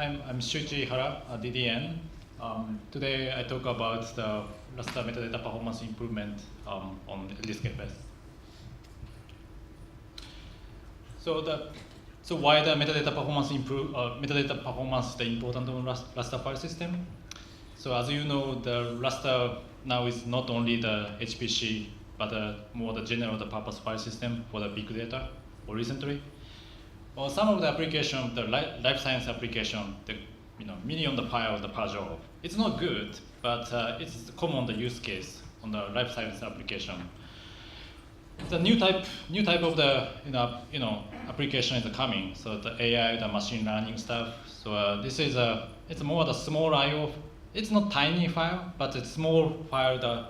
I'm Shuichi Ihara, DDN. Today I talk about the Lustre metadata performance improvement on LDISKFS. So why the metadata performance metadata performance is the important on Lustre file system? So as you know, the Lustre now is not only the HPC, but more the general purpose file system for the big data, or recently. Or some of the application, the life science application, the million file per job. It's not good, but it's common the use case on the life science application. The new type of the application is coming. So the AI, the machine learning stuff. So this is it's more the small I/O. It's not tiny file, but it's small file the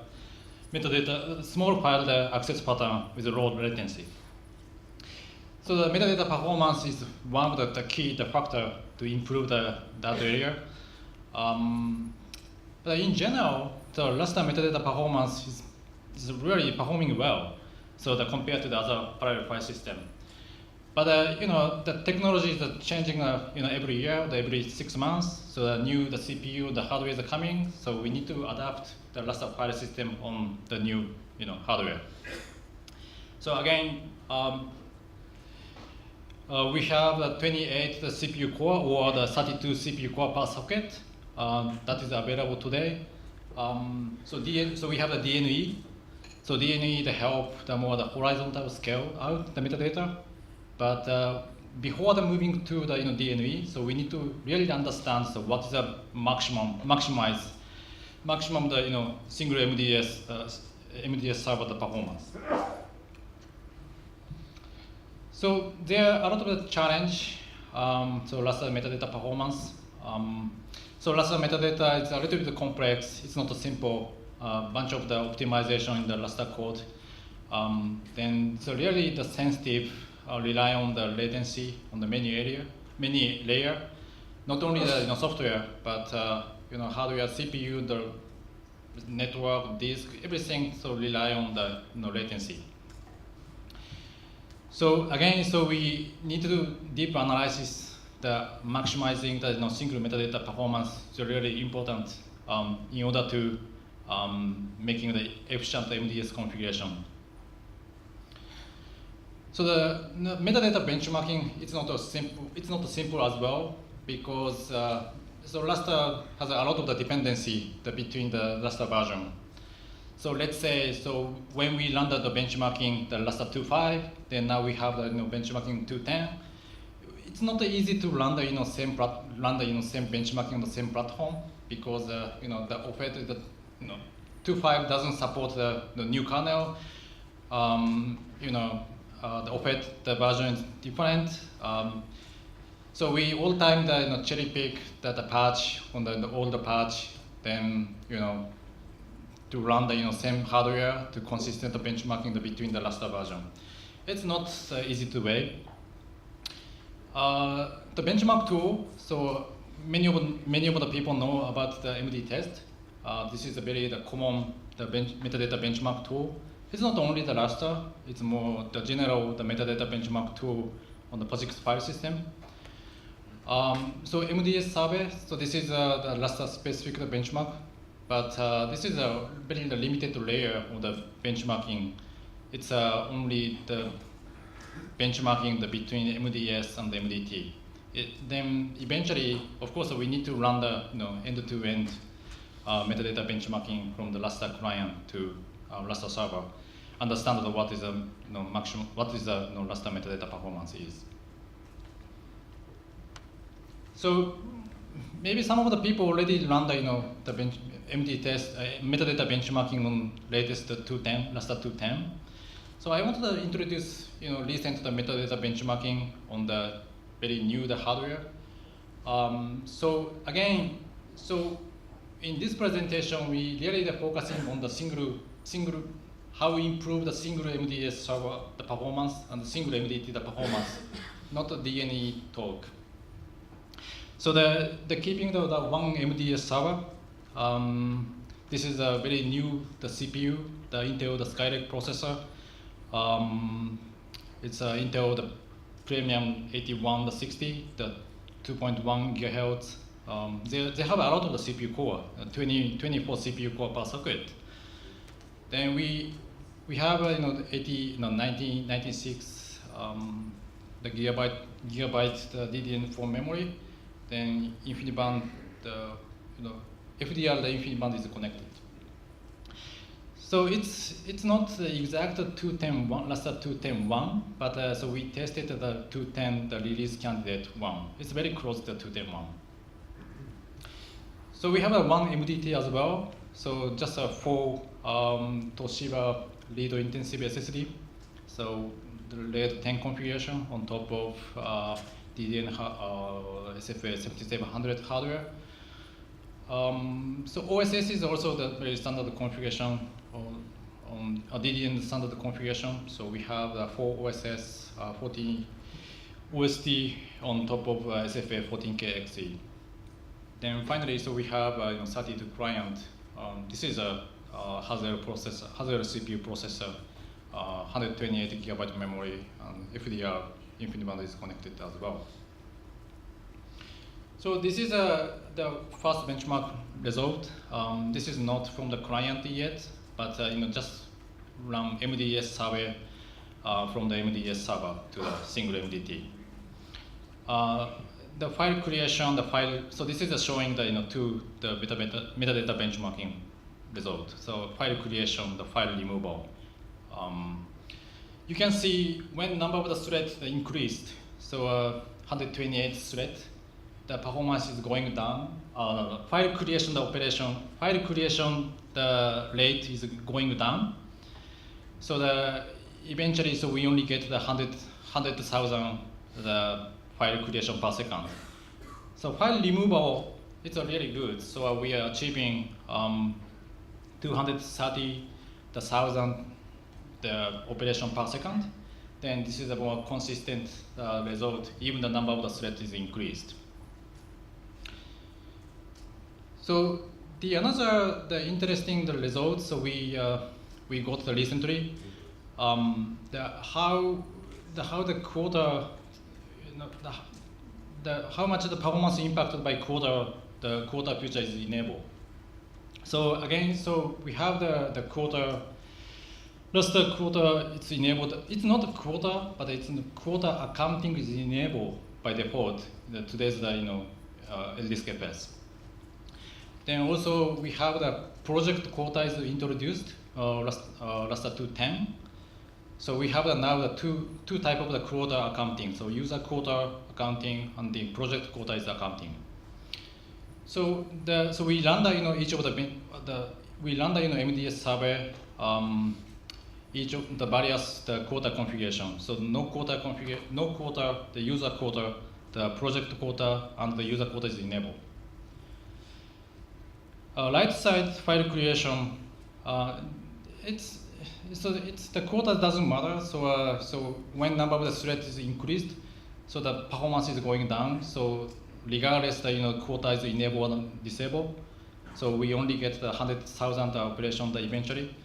metadata, small file the access pattern with low latency. So the metadata performance is one of the key factor to improve that area. But in general, the Lustre metadata performance is really performing well. So compared to the other parallel file system. But the technology is changing every year, every 6 months. So the CPU, the hardware is coming. So we need to adapt the Lustre file system on the new hardware. So again. We have the 28 CPU core or the 32 CPU core per socket that is available today. So we have the DNE. So DNE to help the more the horizontal scale out the metadata. But before the moving to the DNE, so we need to really understand what is the maximum the single MDS server the performance. So there are a lot of the challenge. So Lustre metadata performance. So Lustre metadata is a little bit complex. It's not a simple bunch of the optimization in the Lustre code. Then so really the sensitive rely on the latency on the many layer. Not only the software, but hardware, CPU, the network, disk, everything. So rely on the latency. So again, so we need to do deep analysis. The maximizing the single metadata performance is really important in order to making the efficient MDS configuration. So the metadata benchmarking it's not simple as well because so Lustre has a lot of the dependency between the Lustre version. So let's say, so when we run the benchmarking, the Lustre 2.5, then now we have the benchmarking 2.10. It's not easy to run the same benchmarking on the same platform because the OFET, the 2.5 doesn't support the new kernel. The OFET the version is different. So we all time the cherry pick the patch on the older patch, then to run the same hardware to consistent benchmarking between the Lustre version. It's not easy to way. The benchmark tool, so many of the people know about the MD test. This is a very common metadata benchmark tool. It's not only the Lustre, it's more the general metadata benchmark tool on the POSIX file system. So MDS survey, so this is the Lustre specific benchmark. But this is a very limited layer of the benchmarking. It's only the benchmarking between MDS and the MDT. Then eventually, of course, we need to run the end-to-end metadata benchmarking from the Lustre client to Lustre server. Understand what is the maximum, what is the Lustre metadata performance is. So maybe some of the people already run the MD test, metadata benchmarking on latest 2.10, Lustre 2.10. So I wanted to introduce, recent metadata benchmarking on the very new hardware. So again, so in this presentation, we really focusing on the single, how we improve the single MDS server, the performance, and the single MDT, the performance, not the DNE talk. So the keeping the one MDS server, this is a very new CPU, the Intel the Skylake processor. It's Intel the Premium 8160, the 2.1 gigahertz. They have a lot of the CPU core, 24 CPU core per socket. Then we have 96 the gigabyte the DDN4 memory. Then InfiniBand FDR the InfiniBand is connected. So it's not the exact 210.1 Lustre 210.1, but so we tested the 210 the release candidate 1. It's very close to 210.1. So we have a 1 MDT as well. So just a 4 Toshiba Lido intensive SSD. So the RAID 10 configuration on top of DDN SFA 7700 hardware. So OSS is also the very standard configuration on DDN standard configuration. So we have the 4 OSS 14 OSD on top of SFA 14K XE. Then finally, so we have 32 client. This is a Haswell CPU processor, 128 gigabyte memory, and FDR InfiniBand is connected as well. So this is the first benchmark result. This is not from the client yet, but just run MDS survey from the MDS server to the single MDT. The file creation, so this is showing the the metadata benchmarking result. So file creation, the file removal. You can see when number of the threads increased, so 128 threads, the performance is going down. File creation, the rate is going down. So eventually, so we only get the 100,000 the file creation per second. So file removal, it's really good. So we are achieving 230,000 the operation per second. Then this is a more consistent result. Even the number of the threads is increased. So the interesting results. So we got recently how the quota, how much the performance impacted by quota, the quota feature is enabled. So again, so we have the quota, Lustre quota, it's enabled. It's not a quota, but it's quota accounting is enabled by default. Today's LDISKFS. Then also we have the project quota is introduced, Lustre 210. So we have now the two type of the quota accounting. So user quota accounting and the project quota is accounting. So we run each of we run MDS survey each of the various quota configuration. So no quota, the user quota, the project quota, and the user quota is enabled. Right side file creation, it's the quota doesn't matter. So when number of the threads is increased, so the performance is going down. So regardless the quota is enabled and disabled, so we only get the 100,000 operation eventually.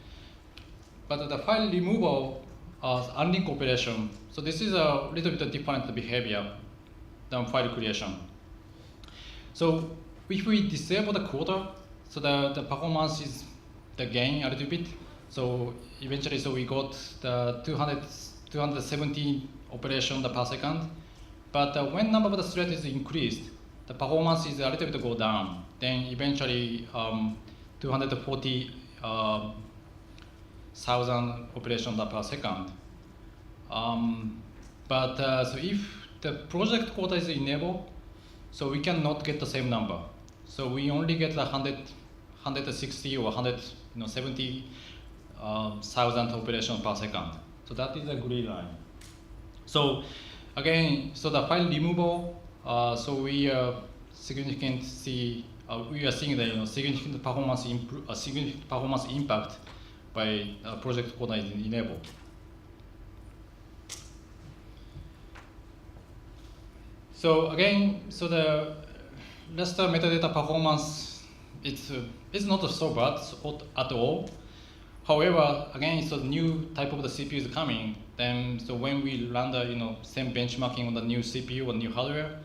But the file removal, unlink operation. So this is a little bit different behavior than file creation. So if we disable the quota, so the performance is the gain a little bit. So eventually, so we got the 270 operation per second. But when number of the thread is increased, the performance is a little bit go down. Then eventually 240,000 operation per second. So if the project quota is enabled, so we cannot get the same number. So we only get the 160 or 170,000 operation per second. So that is a green line. So again, so the file removal, so we are seeing the significant performance impact by project quota is enabled. So again, so the Lustre metadata performance, it's not so bad at all. However, again, so the new type of the CPU is coming. Then, so when we run the same benchmarking on the new CPU or new hardware,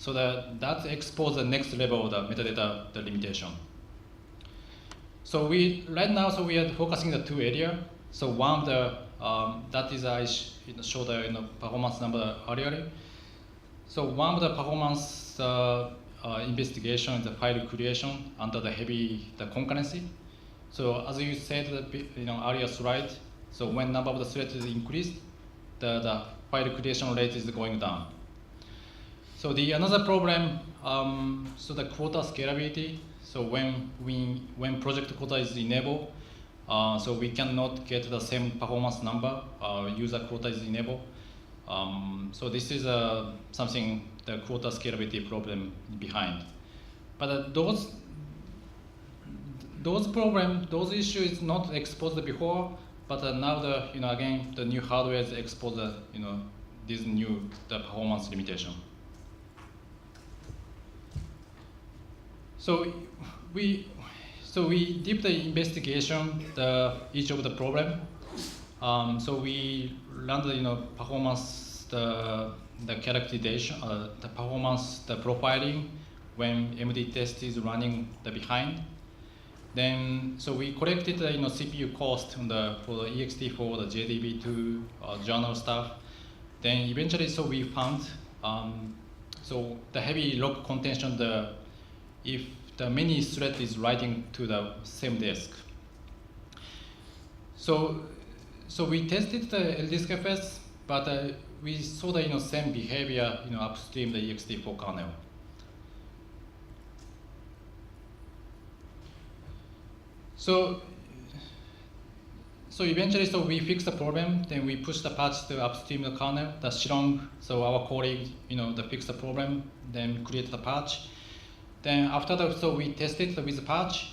So that exposes the next level of the metadata the limitation. So right now we are focusing the two areas. So one of the that is I showed the performance number earlier. So one of the performance investigation is the file creation under the heavy concurrency. So as you said earlier slide, so when number of the threads is increased, the file creation rate is going down. So the another problem, so the quota scalability. So when project quota is enabled, so we cannot get the same performance number. User quota is enabled. So this is something the quota scalability problem behind. But those problems, those issues is not exposed before. But now again the new hardware is exposed this new the performance limitation. So we did the investigation each of the problem. So we run the performance the characterization the performance the profiling when MD test is running the behind. Then so we collected the CPU cost for the ext4 the JDB2 journal stuff. Then eventually so we found so the heavy log contention if the many thread is writing to the same disk. So we tested the LDISKFS, but we saw the same behavior upstream the ext4 kernel. So eventually we fixed the problem. Then we pushed the patch to upstream the kernel. The Shilong, so our colleague they fixed the problem. Then created the patch. Then after that, so we tested with the patch.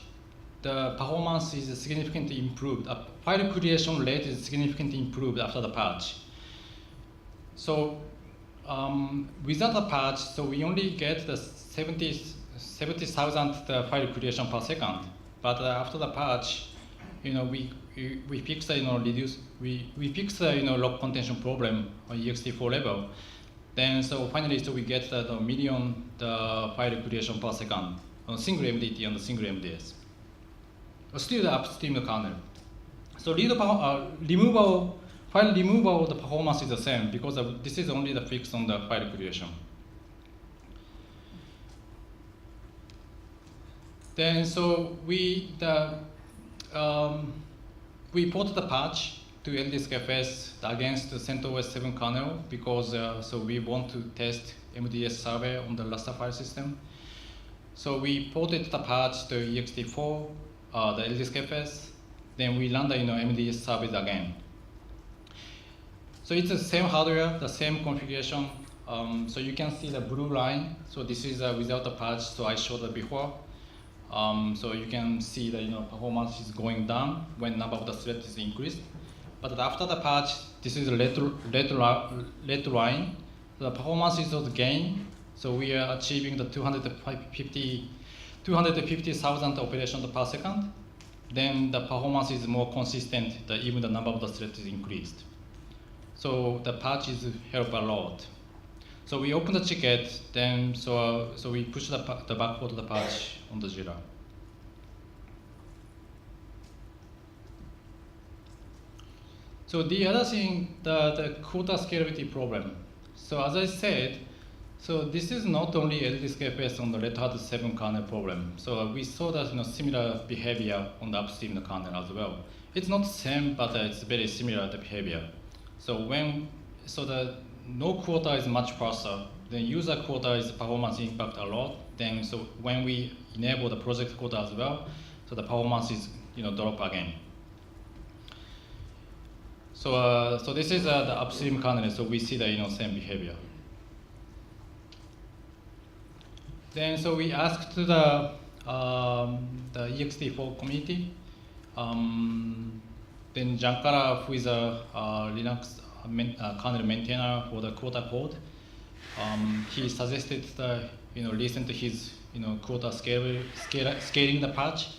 The performance is significantly improved. File creation rate is significantly improved after the patch. So without the patch, so we only get the 70,000 file creation per second. But after the patch, we fix the we fix the log contention problem on ext4 level. Then so finally we get the million file creation per second on single MDT and single MDS. Still the upstream kernel. So file removal the performance is the same because this is only the fix on the file creation. Then so we put the patch to LDISKFS against the CentOS 7 kernel because so we want to test MDS survey on the Lustre file system. So we ported the patch to ext4, the LDISKFS. Then we run the MDS surveys again. So it's the same hardware, the same configuration. So you can see the blue line. So this is without the patch. So I showed it before. So you can see the performance is going down when number of the threads is increased. But after the patch, this is a red line. The performance is the gain. So we are achieving the 250,000 operations per second. Then the performance is more consistent. Even the number of the threads is increased. So the patch is help a lot. So we open the ticket. Then so we push the backport of the patch on the Jira. So the other thing, the quota scalability problem. So as I said, so this is not only LDISKFS on the Red Hat 7 kernel problem. So we saw that similar behavior on the upstream kernel as well. It's not the same, but it's very similar the behavior. So the no quota is much faster. Then user quota is performance impact a lot. Then so when we enable the project quota as well, so the performance is drop again. So this is the upstream kernel. So we see the same behavior. Then so we asked the ext4 community. Then Jankara, who is a Linux kernel maintainer for the quota code, he suggested listen to his quota scaling the patch,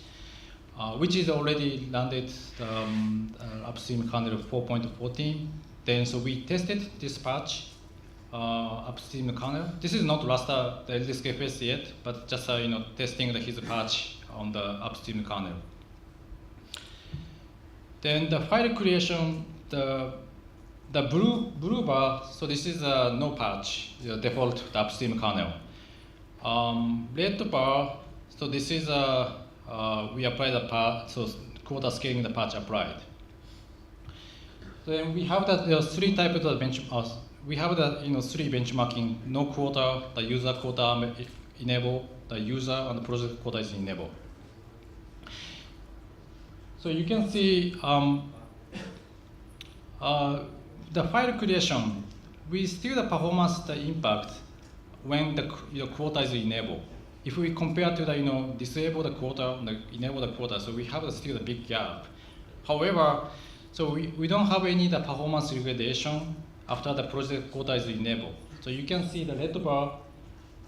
which is already landed upstream kernel 4.14. Then so we tested this patch. upstream kernel. This is not Lustre, the LDISKFS yet, but just testing his patch on the upstream kernel. Then the file creation, the blue bar, so this is no patch, the default the upstream kernel. Red bar, so this is we apply the patch, so quota scaling the patch applied. Then we have that there are three types of benchmarks. We have the three benchmarking: no quota, the user quota enable, the user and the project quota is enabled. So you can see the file creation, we still the performance the impact when the quota is enabled. If we compare to the disable the quota, enable the quota, so we have still a big gap. However, so we don't have any the performance degradation after the project quota is enabled. So you can see the red bar.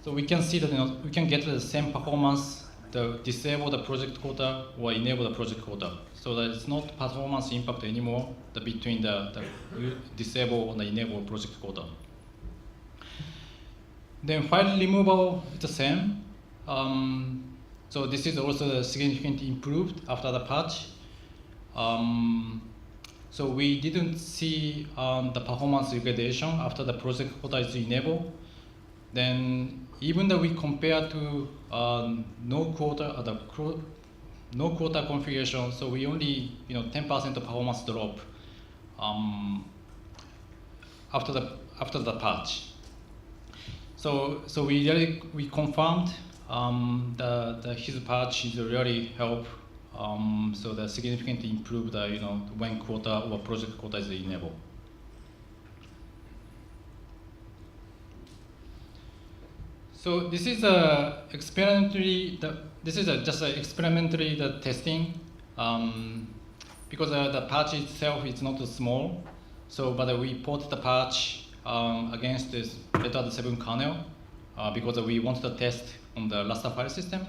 So we can see that we can get the same performance, the disable the project quota or enable the project quota. So that it's not performance impact anymore between the disable and the enable project quota. Then file removal is the same. So this is also significantly improved after the patch. So we didn't see the performance degradation after the project quota is enabled. Then even though we compare to no quota configuration, so we only 10% of performance drop after the patch. So we confirmed his patch is really help. So that significantly improved when quota or project quota is enabled. So this is experimentally just experimentally the testing because the patch itself is not small. So but we put the patch against this Metadata 7 kernel because we want to test on the Lustre file system.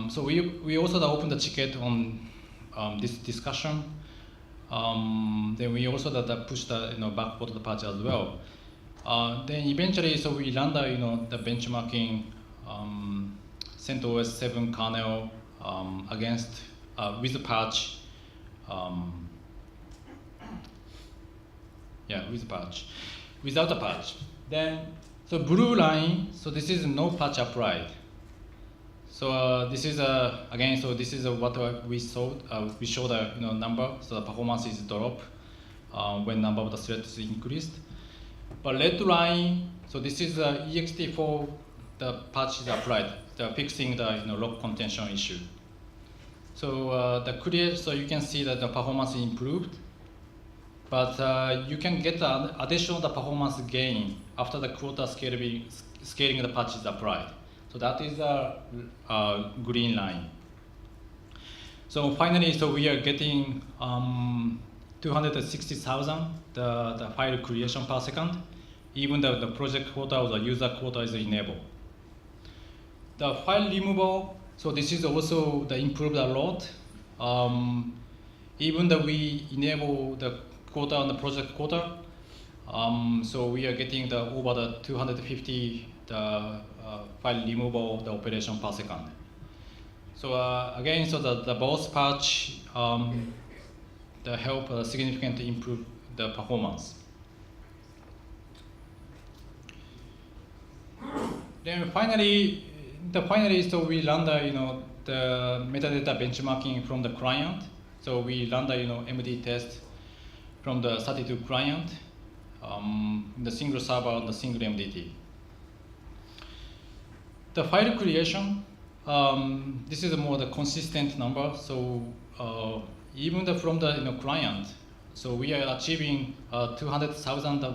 So we also opened the ticket on this discussion. Then we also push the backport the patch as well. Then eventually, so we run the benchmarking CentOS 7 kernel against with the patch. With patch, without a patch. Then so blue line. So this is no patch applied. So this is again. So this is what we saw. We show the number. So the performance is drop when number of the threads is increased. But red line. So this is ext4. The patch is applied. They're fixing the log contention issue. So so you can see that the performance is improved. But you can get additional performance gain after the quota scaling the patch is applied. So that is a green line. So finally, so we are getting 260,000 the file creation per second, even though the project quota or the user quota is enabled. The file removal, so this is also improved a lot. Even though we enable the quota on the project quota, so we are getting over the 250 file removal the operation per second. So again, so the both patch help significantly improve the performance. Then finally, so we run the metadata benchmarking from the client. So we run the MD test from the 32 client, the single server and the single MDT. The file creation, this is a more the consistent number. So even from the client, so we are achieving 200,000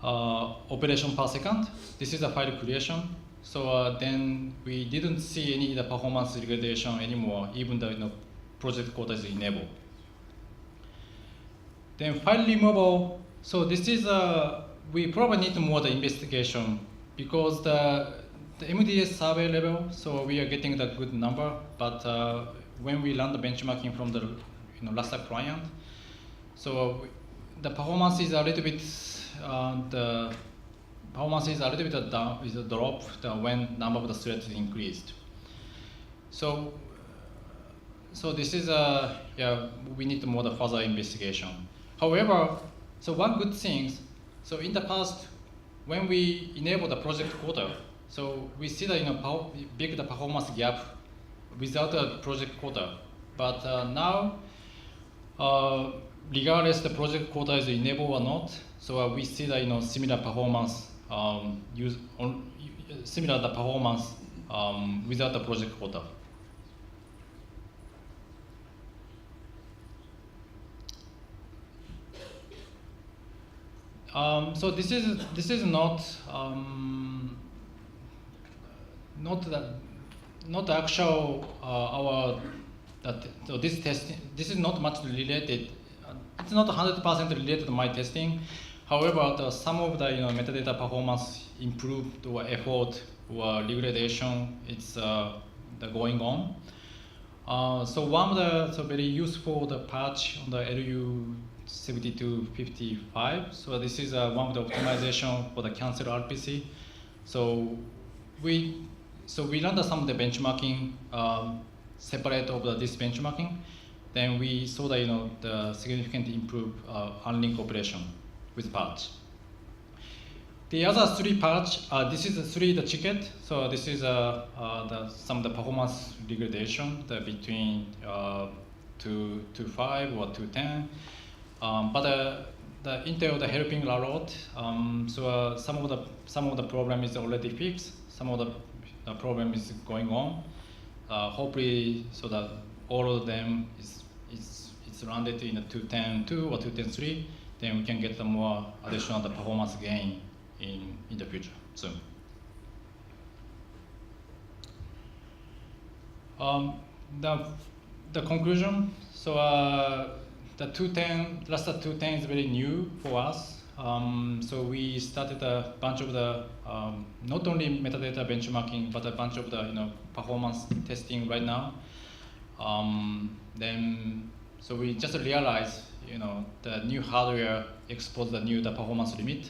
operation per second. This is the file creation. So then we didn't see any performance degradation anymore, even the project quota is enabled. Then file removal. So this is we probably need more the investigation because the MDS survey level. So we are getting the good number, but when we run the benchmarking from the Lustre client, so the performance is a little bit the performance is a little bit down, is a drop when number of the threads is increased. So this is we need more the further investigation. However, so one good thing, so in the past when we enable the project quota, so we see that big the performance gap without a project quota. But now, regardless the project quota is enabled or not, so we see that similar performance similar the performance without the project quota. So this is not not actual so this testing. This is not much related. It's not 100% related to my testing. However, some of the metadata performance improved or effort or degradation it's going on. So one of the very useful patch on the LU7255. So this is one of the optimization for the cancel RPC. So we run some of the benchmarking separate of this benchmarking. Then we saw that the significantly improved unlink operation with patch. The other three patch, this is the ticket. So this is some of the performance degradation between 2.5 or 2.10. But the Intel the helping a lot. So some of the problem is already fixed. Some of the problem is going on. Hopefully, so that all of them is rounded in a 2.10.2 or 2.10.3. Then we can get the more additional performance gain in the future soon. The conclusion. So the Lustre 2.10 is very new for us. So we started a bunch of the not only metadata benchmarking, but a bunch of the performance testing right now. Then so we just realized the new hardware exposed the performance limit.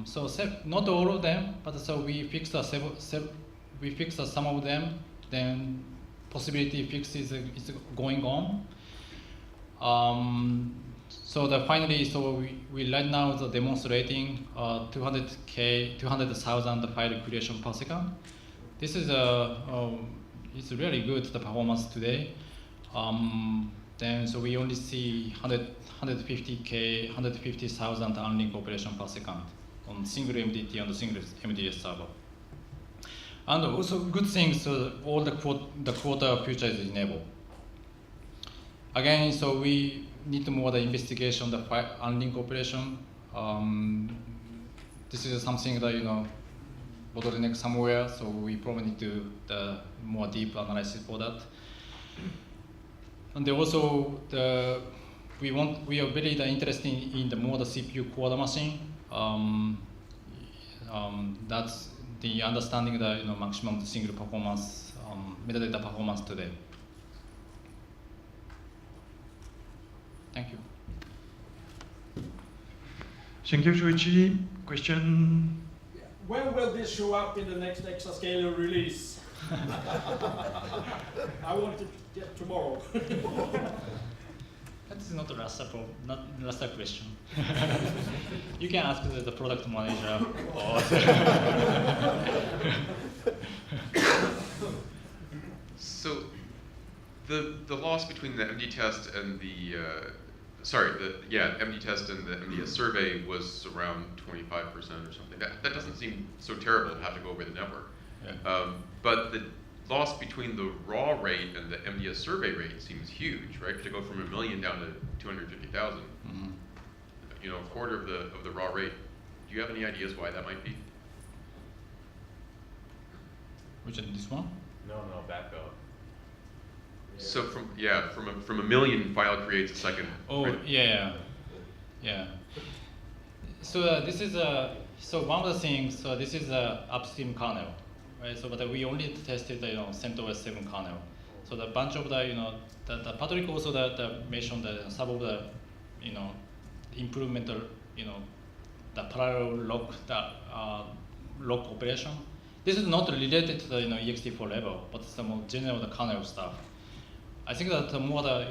So not all of them, but so we fixed some of them. Then possibility fix is going on. So finally, so we right now is demonstrating 200,000 file creation per second. This is it's really good the performance today. Then so we only see 150,000 unlink operation per second on single MDT and single MDS server. And also good things, so all the quota feature is enabled. Again, so we need more the investigation, the unlink operation. This is something that bottleneck somewhere, so we probably need to do the more deep analysis for that. And then also we are very interested in the more the CPU quota machine. That's the understanding the maximum single performance metadata performance today. Thank you. Thank you, Shuichi. Question? When will this show up in the next exascaler release? I want it tomorrow. That is not a Lustre question. You can ask the product manager. Or so the loss between the MD test and the MD test and the MDS survey was around 25% or something. That doesn't seem so terrible to have to go over the network. Yeah. But the loss between the raw rate and the MDS survey rate seems huge, right? To go from 1 million down to 250,000. Mm-hmm. A quarter of the raw rate. Do you have any ideas why that might be? Which one? This one? No, back up. Yeah. So from 1 million file creates a second. Oh, right? Yeah. So this is so one of the things. So this is a upstream kernel, right? So but we only tested the CentOS 7 kernel. So the bunch of the Patrick also mentioned some of the implemental, the parallel lock, lock operation. This is not related to the ext4 level, but it's the more general the kernel stuff. I think that the more the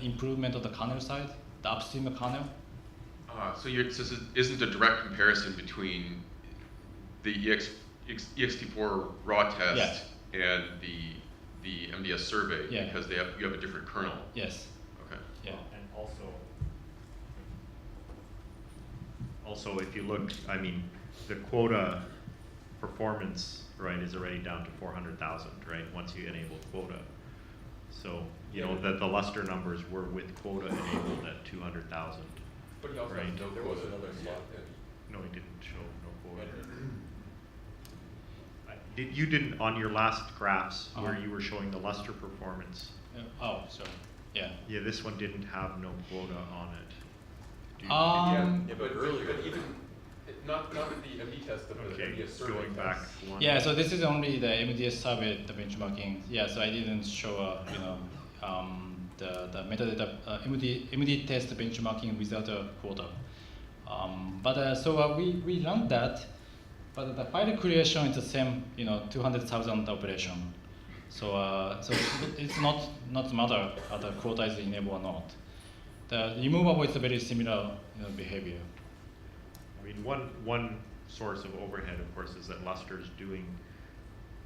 improvement of the kernel side, the upstream kernel. So this isn't a direct comparison between the ext4 raw test and the MDS survey because you have a different kernel. Yes. Okay. Yeah. And also, if you look, I mean, the quota performance, right, is already down to 400,000, right, once you enable quota. So, you know, that the Lustre numbers were with quota enabled at 200,000. But you also right? there was another slot. No, it didn't show no quota. You didn't, on your last graphs where you were showing the Lustre performance. Oh, sorry. Yeah. Yeah, this one didn't have no quota on it. But even not the MD test, but the MDS survey going back one. Yeah, so this is only the MDS survey, the benchmarking. Yeah, so I didn't show, the metadata MD test benchmarking without a quota. So we run that, but the file creation is the same, 200,000 operation. So it's not matter whether quota is enabled or not. The removable is a very similar behavior. I mean, one source of overhead, of course, is that Lustre is doing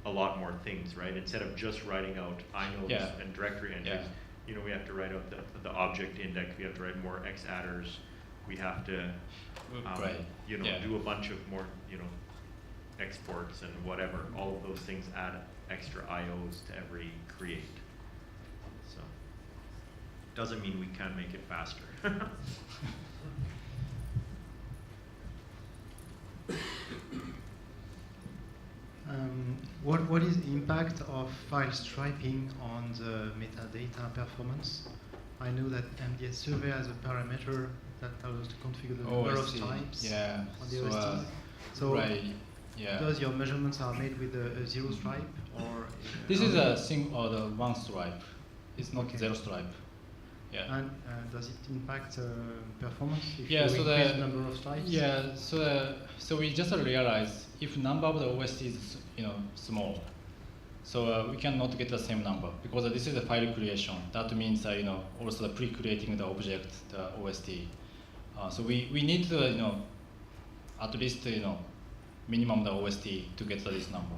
a lot more things, right? Instead of just writing out inodes and directory entries, we have to write out the object index. We have to write more X adders. We have to, do a bunch of more, exports and whatever. All of those things add extra IOs to every create. So doesn't mean we can make it faster. What is the impact of file striping on the metadata performance? I know that MDS survey has a parameter that allows to configure the number of types on the OST. So does your measurements are made with a zero stripe or? This is a or the one stripe. It's not zero stripe. Yeah. And does it impact performance if you so increase the number of stripes? Yeah. So we just realized if number of the OST is small, so we cannot get the same number because this is a file creation. That means also the pre-creating the object, the OST. So we need to at least minimum the OST to get this number.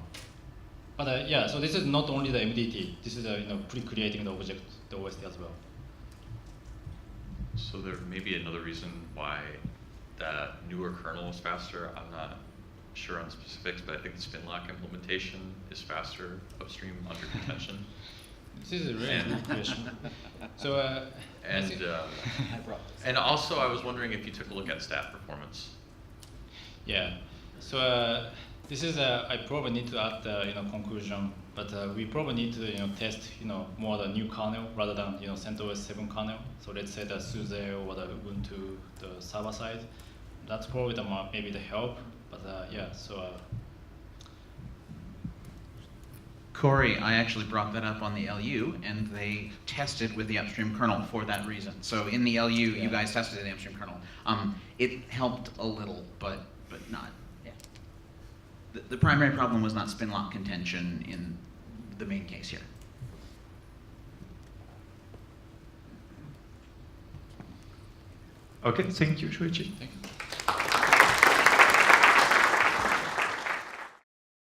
But so this is not only the MDT. This is pre-creating the object, the OST as well. So there may be another reason why that newer kernel is faster. I'm not sure on specifics, but I think the spin lock implementation is faster upstream under contention. This is a really good question. So and also I was wondering if you took a look at stat performance. Yeah. So this is I probably need to add the conclusion, but we probably need to test more the new kernel rather than CentOS 7 kernel. So let's say the SUSE or the Ubuntu, the server side. That's probably maybe the help. But Corey, I actually brought that up on the LU, and they tested with the upstream kernel for that reason. So in the LU, you guys tested the upstream kernel. It helped a little, but not. Yeah. The primary problem was not spin lock contention in the main case here. Okay, thank you, Shuichi. Thank you.